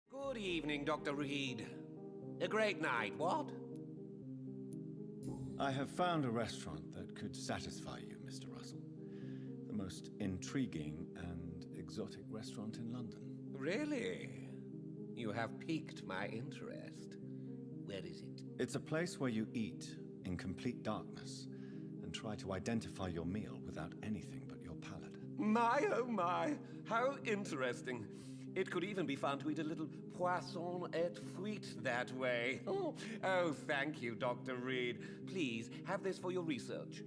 Good evening, Dr. Reid. A great night, what? I have found a restaurant that could satisfy you, Mr. Russell. The most intriguing and exotic restaurant in London. Really? You have piqued my interest. Where is it? It's a place where you eat in complete darkness and try to identify your meal without anything but your palate. My, oh my, how interesting. It could even be fun to eat a little poisson et frites that way. Oh, thank you, Dr. Reid. Please, have this for your research.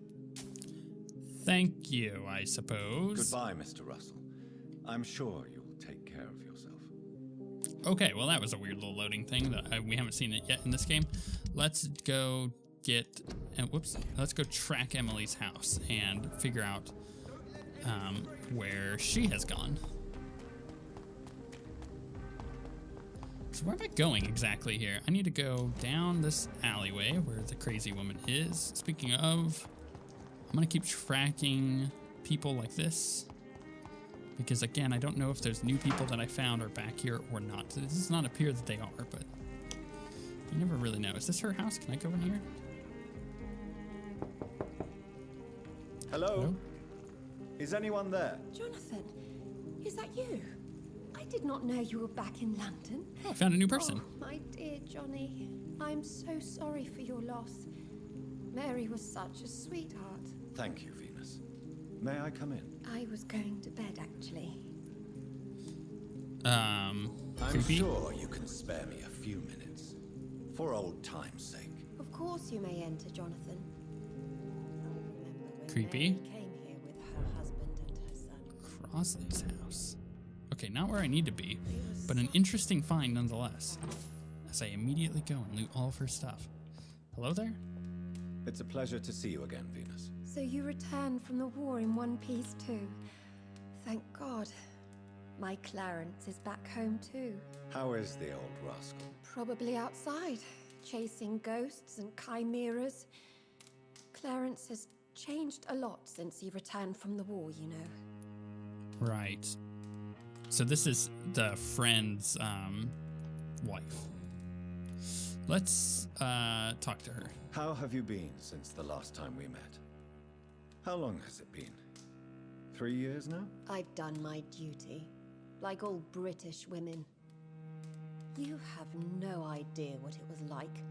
Thank you, I suppose. Goodbye, Mr. Russell. I'm sure you'll take care of yourself. Okay, well that was a weird little loading thing that we haven't seen it yet in this game. Let's go get, let's go track Emily's house and figure out where she has gone. So where am I going exactly here? I need to go down this alleyway where the crazy woman is. Speaking of, I'm gonna keep tracking people like this because again, I don't know if there's new people that I found are back here or not. It does not appear that they are, but you never really know. Is this her house? Can I go in here? Hello? Is anyone there? Jonathan, is that you? I did not know you were back in London. Oh, I found a new person. Oh, my dear Johnny. I'm so sorry for your loss. Mary was such a sweetheart. Thank you, Venus. May I come in? I was going to bed, actually. I'm creepy. sure you can spare me a few minutes. For old time's sake. Of course you may enter, Jonathan. Remember when Creepy. Mary came here with her husband and her son. Crossley's house. Okay, not where I need to be, but an interesting find nonetheless. As I immediately go and loot all of her stuff. Hello there? It's a pleasure to see you again, Venus. So you returned from the war in one piece too. Thank God. My Clarence is back home too. How is the old rascal? Probably outside, chasing ghosts and chimeras. Clarence has changed a lot since he returned from the war, you know. Right. So this is the friend's wife. Let's talk to her. How have you been since the last time we met? How long has it been? 3 years now? I've done my duty, like all British women. You have no idea what it was like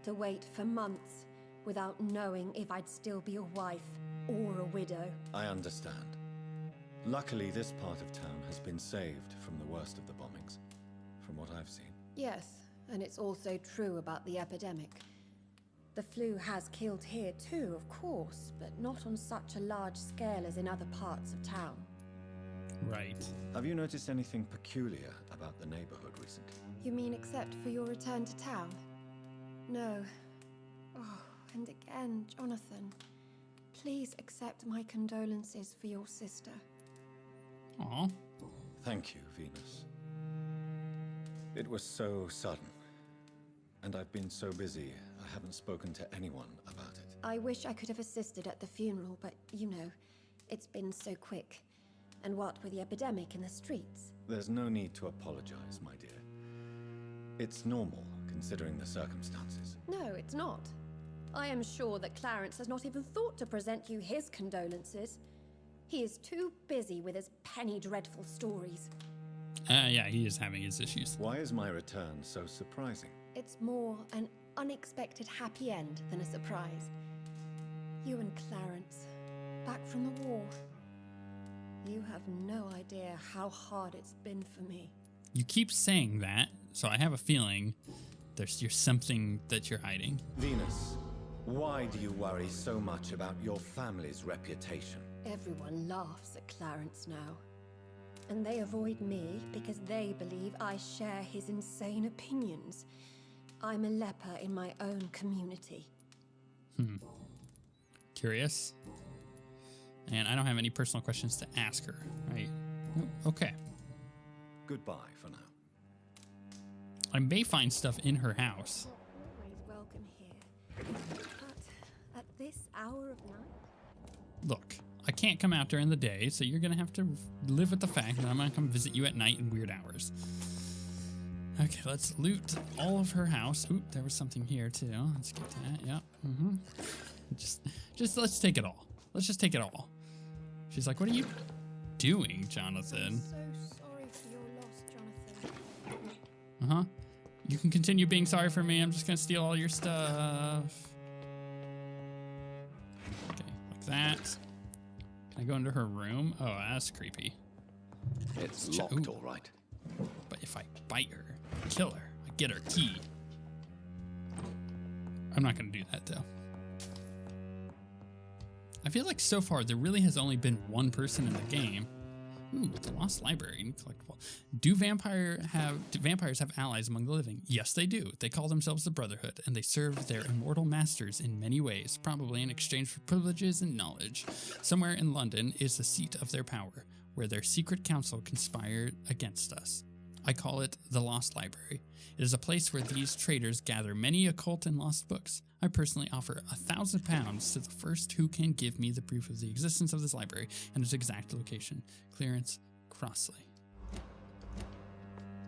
to wait for months without knowing if I'd still be a wife or a widow. I understand. Luckily, this part of town has been saved from the worst of the bombings, from what I've seen. Yes, and it's also true about the epidemic. The flu has killed here too, of course, but not on such a large scale as in other parts of town. Right. Have you noticed anything peculiar about the neighborhood recently? You mean except for your return to town? No. Oh, and again, Jonathan, please accept my condolences for your sister. Aw. Thank you, Venus. It was so sudden, and I've been so busy, I haven't spoken to anyone about it. I wish I could have assisted at the funeral, but you know, it's been so quick. And what with the epidemic in the streets? There's no need to apologize, my dear. It's normal, considering the circumstances. No, it's not. I am sure that Clarence has not even thought to present you his condolences. He is too busy with his penny dreadful stories. Yeah, he is having his issues. Why is my return so surprising? It's more an unexpected happy end than a surprise. You and Clarence, back from the war. You have no idea how hard it's been for me. You keep saying that, so I have a feeling there's something that you're hiding. Venus, why do you worry so much about your family's reputation? Everyone laughs at Clarence now. And they avoid me because they believe I share his insane opinions. I'm a leper in my own community. Curious. And I don't have any personal questions to ask her, right? Nope. Okay. Goodbye for now. I may find stuff in her house. Always welcome here. But at this hour of night? Look, I can't come out during the day, so you're gonna have to live with the fact that I'm gonna come visit you at night in weird hours. Okay, let's loot all of her house. Oop, there was something here too. Let's get that. Yep. Just let's take it all. Let's just take it all. She's like, what are you doing, Jonathan? So sorry for your loss, Jonathan. Uh-huh. You can continue being sorry for me. I'm just gonna steal all your stuff. Okay, like that. Can I go into her room? Oh, that's creepy. It's locked, all right. But if I bite her, kill her, I get her key. I'm not gonna do that though. I feel like so far there really has only been one person in the game. Ooh, the Lost Library, collectible. Do vampires have allies among the living? Yes, they do. They call themselves the Brotherhood, and they serve their immortal masters in many ways, probably in exchange for privileges and knowledge. Somewhere in London is the seat of their power, where their secret council conspired against us. I call it the Lost Library. It is a place where these traders gather many occult and lost books. I personally offer £1,000 to the first who can give me the proof of the existence of this library and its exact location. Clearance, Crossley.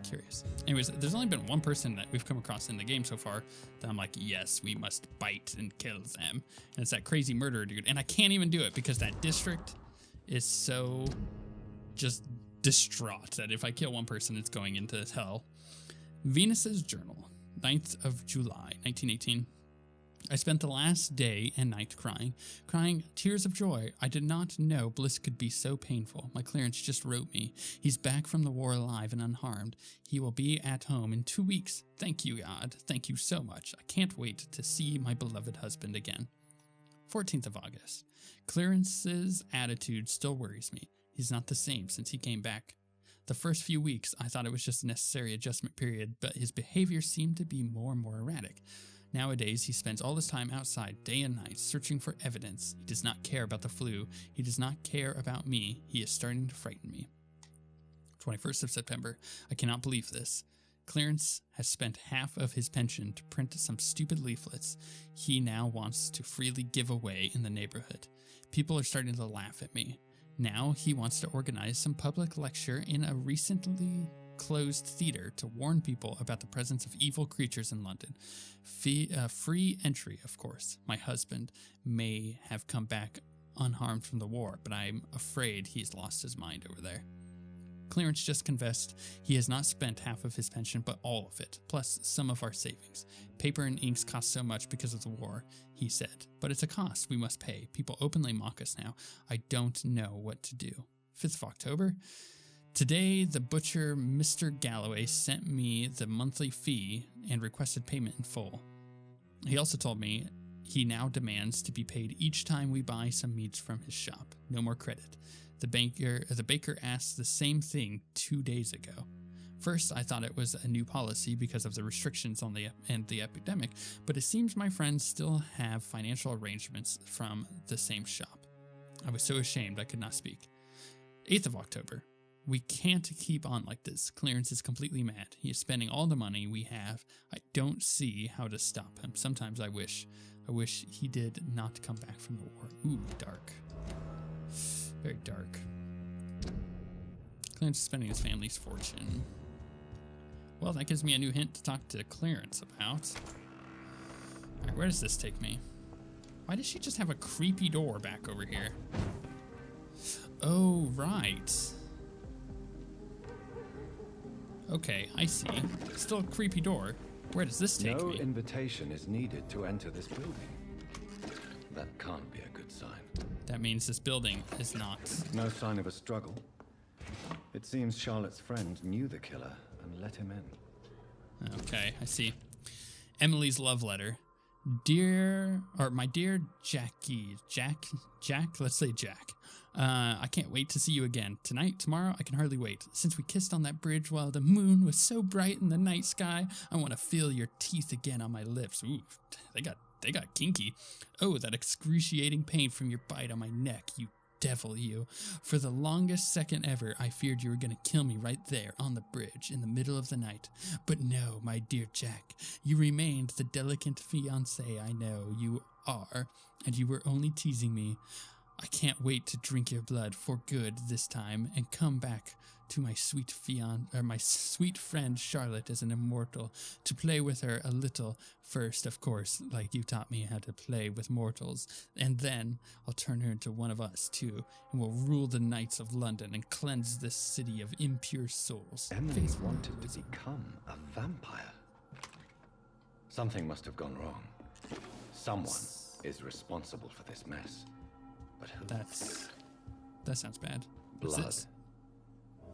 Curious. Anyways, there's only been one person that we've come across in the game so far that I'm like, yes, we must bite and kill them. And it's that crazy murderer dude. And I can't even do it because that district is so just distraught that if I kill one person, it's going into hell. Venus's Journal, 9th of July, 1918. I spent the last day and night crying tears of joy. I did not know bliss could be so painful. My clearance just wrote me. He's back from the war alive and unharmed. He will be at home in 2 weeks. Thank you, God. Thank you so much. I can't wait to see my beloved husband again. 14th of August. Clarence's attitude still worries me. He's not the same since he came back. The first few weeks, I thought it was just a necessary adjustment period, but his behavior seemed to be more and more erratic. Nowadays, he spends all his time outside, day and night, searching for evidence. He does not care about the flu. He does not care about me. He is starting to frighten me. 21st of September. I cannot believe this. Clarence has spent half of his pension to print some stupid leaflets he now wants to freely give away in the neighborhood. People are starting to laugh at me. Now he wants to organize some public lecture in a recently closed theater to warn people about the presence of evil creatures in London. Free entry, of course. My husband may have come back unharmed from the war, but I'm afraid he's lost his mind over there. Clarence just confessed he has not spent half of his pension, but all of it, plus some of our savings. Paper and inks cost so much because of the war, he said. But it's a cost we must pay. People openly mock us now. I don't know what to do. 5th of October. Today, the butcher, Mr. Galloway, sent me the monthly fee and requested payment in full. He also told me he now demands to be paid each time we buy some meats from his shop. No more credit. The baker asked the same thing 2 days ago. First, I thought it was a new policy because of the restrictions on the epidemic, but it seems my friends still have financial arrangements from the same shop. I was so ashamed I could not speak. 8th of October. We can't keep on like this. Clarence is completely mad. He is spending all the money we have. I don't see how to stop him. Sometimes I wish he did not come back from the war. Ooh, dark. Very dark. Clarence is spending his family's fortune. Well, that gives me a new hint to talk to Clarence about. Alright, where does this take me? Why does she just have a creepy door back over here? Oh, right. Okay, I see. Still a creepy door. Where does this take me? No invitation is needed to enter this building. That can't be a good sign. That means this building is not. No sign of a struggle. It seems Charlotte's friend knew the killer and let him in. Okay, I see. Emily's love letter. My dear Jackie. Jack? Let's say Jack. I can't wait to see you again. Tonight, tomorrow, I can hardly wait. Since we kissed on that bridge while the moon was so bright in the night sky, I want to feel your teeth again on my lips. Ooh, they got kinky. Oh, that excruciating pain from your bite on my neck, you devil, you. For the longest second ever, I feared you were going to kill me right there on the bridge in the middle of the night. But no, my dear Jack, you remained the delicate fiancé I know you are, and you were only teasing me. I can't wait to drink your blood for good this time and come back to my sweet my sweet friend Charlotte as an immortal, to play with her a little first, of course, like you taught me how to play with mortals, and then I'll turn her into one of us too, and we'll rule the knights of London and cleanse this city of impure souls. Emily wanted to become a vampire. Something must have gone wrong. Someone is responsible for this mess. But who? That sounds bad. What's Blood. this?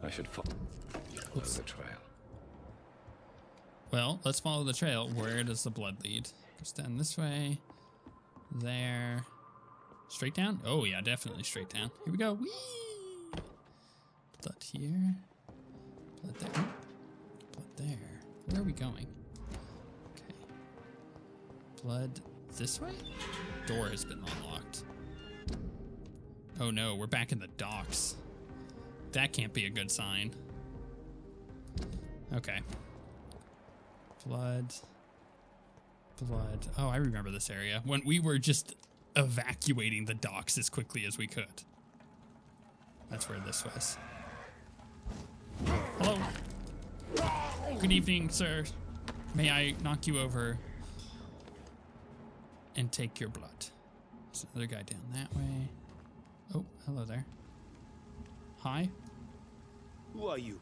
I should follow the trail. Well, let's follow the trail. Where does the blood lead? Goes down this way. There. Straight down? Oh, yeah, definitely straight down. Here we go. Whee! Blood here. Blood there. Blood there. Where are we going? Okay. Blood this way? Door has been unlocked. Oh no, we're back in the docks. That can't be a good sign. Okay. Blood. Blood. Oh, I remember this area. When we were just evacuating the docks as quickly as we could. That's where this was. Hello. Good evening, sir. May I knock you over and take your blood? There's another guy down that way. Oh, hello there. Hi. Who are you?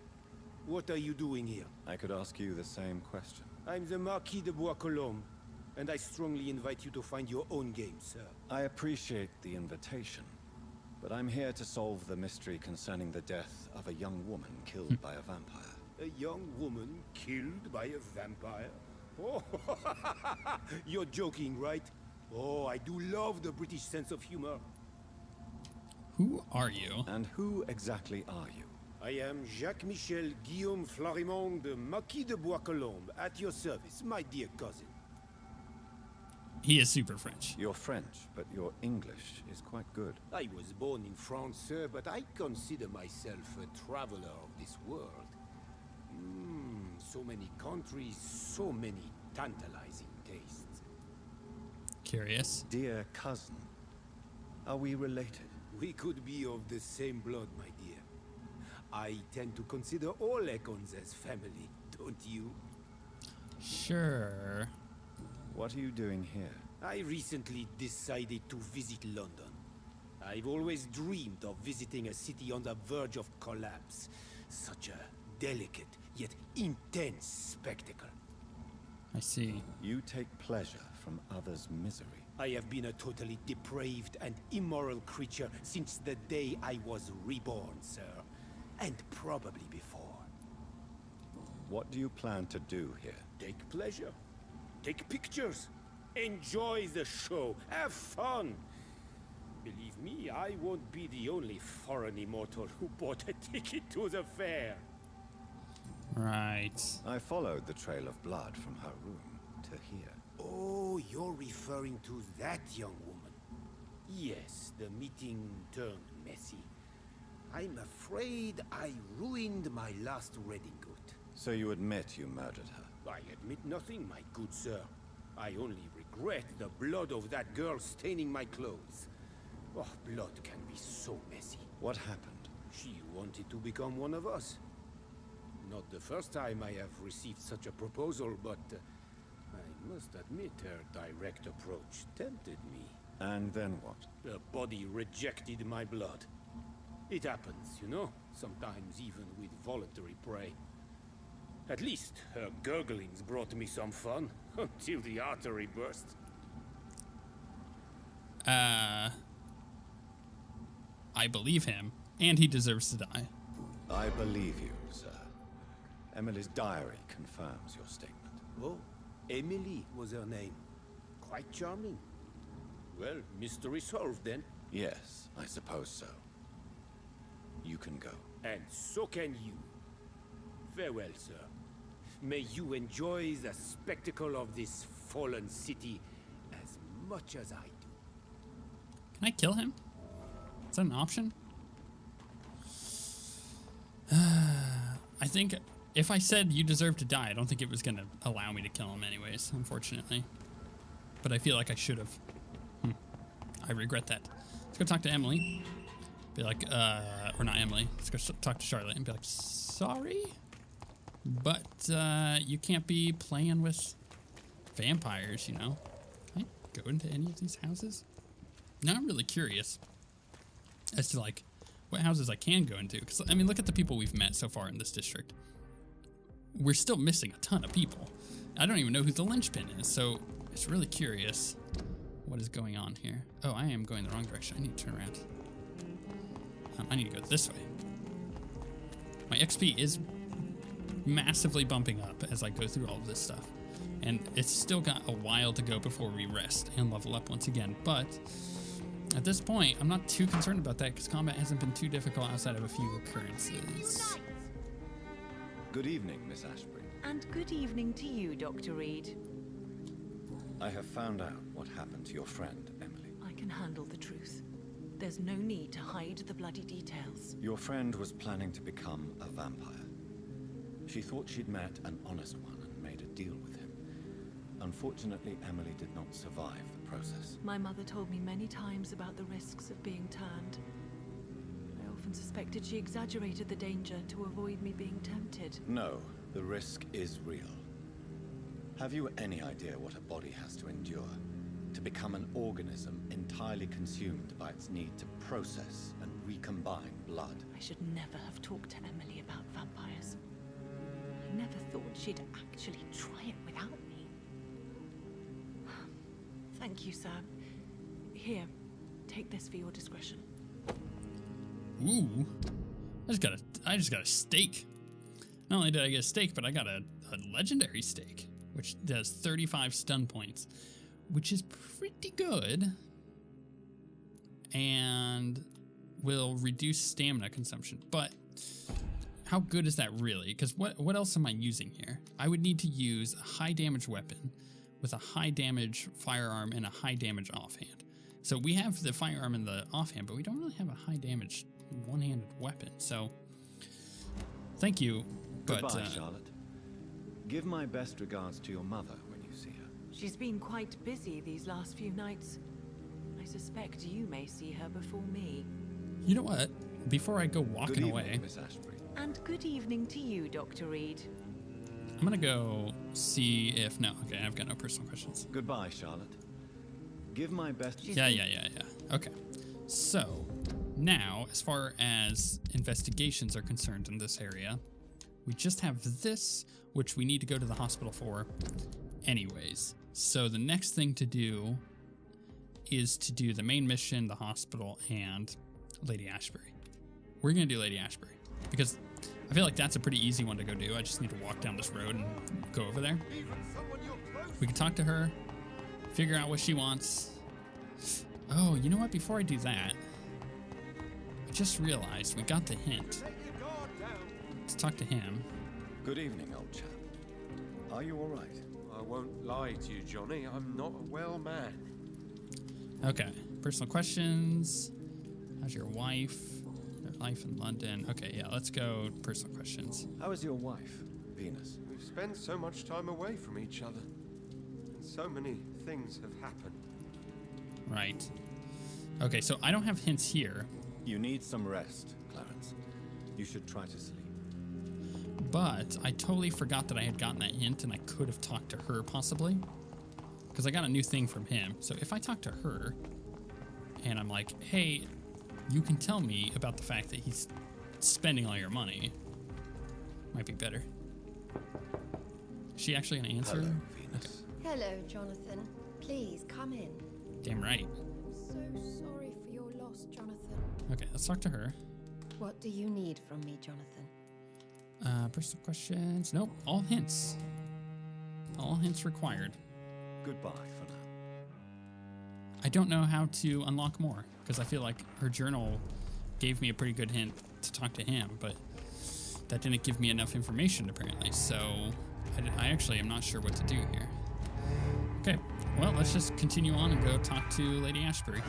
What are you doing here? I could ask you the same question. I'm the Marquis de Bois-Colombes, and I strongly invite you to find your own game, sir. I appreciate the invitation, but I'm here to solve the mystery concerning the death of a young woman killed by a vampire. A young woman killed by a vampire? Oh, you're joking, right? Oh, I do love the British sense of humor. Who are you? And who exactly are you? I am Jacques-Michel Guillaume Florimond de Marquis de Bois-Colombes, at your service, my dear cousin. He is super French. You're French, but your English is quite good. I was born in France, sir, but I consider myself a traveler of this world. So many countries, so many tantalizing tastes. Curious. Dear cousin, are we related? We could be of the same blood, my dear. I tend to consider all Econs as family, don't you? Sure. What are you doing here? I recently decided to visit London. I've always dreamed of visiting a city on the verge of collapse. Such a delicate, yet intense spectacle. I see. You take pleasure from others' misery. I have been a totally depraved and immoral creature since the day I was reborn, sir. And probably before. What do you plan to do here? Take pleasure. Take pictures. Enjoy the show. Have fun. Believe me, I won't be the only foreign immortal who bought a ticket to the fair. Right. I followed the trail of blood from her room to here. Oh, you're referring to that young woman. Yes, the meeting turned messy. I'm afraid I ruined my last wedding good. So you admit you murdered her? I admit nothing, my good sir. I only regret the blood of that girl staining my clothes. Oh, blood can be so messy. What happened? She wanted to become one of us. Not the first time I have received such a proposal, but I must admit her direct approach tempted me. And then what? Her body rejected my blood. It happens, you know, sometimes even with voluntary prey. At least her gurglings brought me some fun, until the artery burst. I believe him, and he deserves to die. I believe you, sir. Emily's diary confirms your statement. Oh, Emily was her name. Quite charming. Well, mystery solved then. Yes, I suppose so. You can go. And so can you. Farewell, sir. May you enjoy the spectacle of this fallen city as much as I do. Can I kill him? Is that an option? I think if I said you deserve to die, I don't think it was going to allow me to kill him anyways, unfortunately. But I feel like I should have. I regret that. Let's go talk to Emily. Be like, or not Emily. Let's go talk to Charlotte and be like, sorry, but you can't be playing with vampires, you know? Can I go into any of these houses? Now I'm really curious as to like what houses I can go into. Because, I mean, look at the people we've met so far in this district. We're still missing a ton of people. I don't even know who the linchpin is, so it's really curious what is going on here. Oh, I am going the wrong direction. I need to turn around. I need to go this way. My XP is massively bumping up as I go through all of this stuff. And it's still got a while to go before we rest and level up once again. But at this point, I'm not too concerned about that because combat hasn't been too difficult outside of a few occurrences. Good evening, Miss Ashbury. And good evening to you, Dr. Reid. I have found out what happened to your friend, Emily. I can handle the truth. There's no need to hide the bloody details. Your friend was planning to become a vampire. She thought she'd met an honest one and made a deal with him. Unfortunately, Emily did not survive the process. My mother told me many times about the risks of being turned. I often suspected she exaggerated the danger to avoid me being tempted. No, the risk is real. Have you any idea what a body has to endure? To become an organism entirely consumed by its need to process and recombine blood. I should never have talked to Emily about vampires. I never thought she'd actually try it without me. Thank you, sir. Here, take this for your discretion. Ooh, I just got a steak. Not only did I get a steak, but I got a legendary steak, which does 35 stun points, which is pretty good, and will reduce stamina consumption. But how good is that really? Because what else am I using here? I would need to use a high damage weapon with a high damage firearm and a high damage offhand. So we have the firearm and the offhand, but we don't really have a high damage one-handed weapon. So thank you. Goodbye, Charlotte. Give my best regards to your mother when you see her. She's been quite busy these last few nights. I suspect you may see her before me. You know what? Before I go walking away, Miss Ashbury. And good evening to you, Dr. Reid. I'm gonna go see if okay, I've got no personal questions. Goodbye, Charlotte. Give my best. Yeah. Okay. So now, as far as investigations are concerned in this area, we just have this, which we need to go to the hospital for anyways. So the next thing to do is to do the main mission, the hospital, and Lady Ashbury. We're going to do Lady Ashbury because I feel like that's a pretty easy one to go do. I just need to walk down this road and go over there. We can talk to her, figure out what she wants. Oh, you know what? Before I do that, I just realized we got the hint. Let's talk to him. Good evening, old chap. Are you all right? I won't lie to you, Johnny. I'm not a well man. Okay. Personal questions. How's your wife? Their life in London. Okay, yeah, let's go personal questions. How is your wife, Venus? We've spent so much time away from each other. And so many things have happened. Right. Okay, so I don't have hints here. You need some rest, Clarence. You should try to sleep. But I totally forgot that I had gotten that hint and I could have talked to her possibly. Because I got a new thing from him. So if I talk to her and I'm like, hey, you can tell me about the fact that he's spending all your money. Might be better. Is she actually going to answer? Hello, Venus. Okay. Hello, Jonathan. Please, come in. Damn right. I'm so sorry for your loss, Jonathan. Okay, let's talk to her. What do you need from me, Jonathan? Personal questions. Nope, all hints. All hints required. Goodbye for now. I don't know how to unlock more because I feel like her journal gave me a pretty good hint to talk to him, but that didn't give me enough information apparently. So I actually am not sure what to do here. Okay, well, let's just continue on and go talk to Lady Ashbury.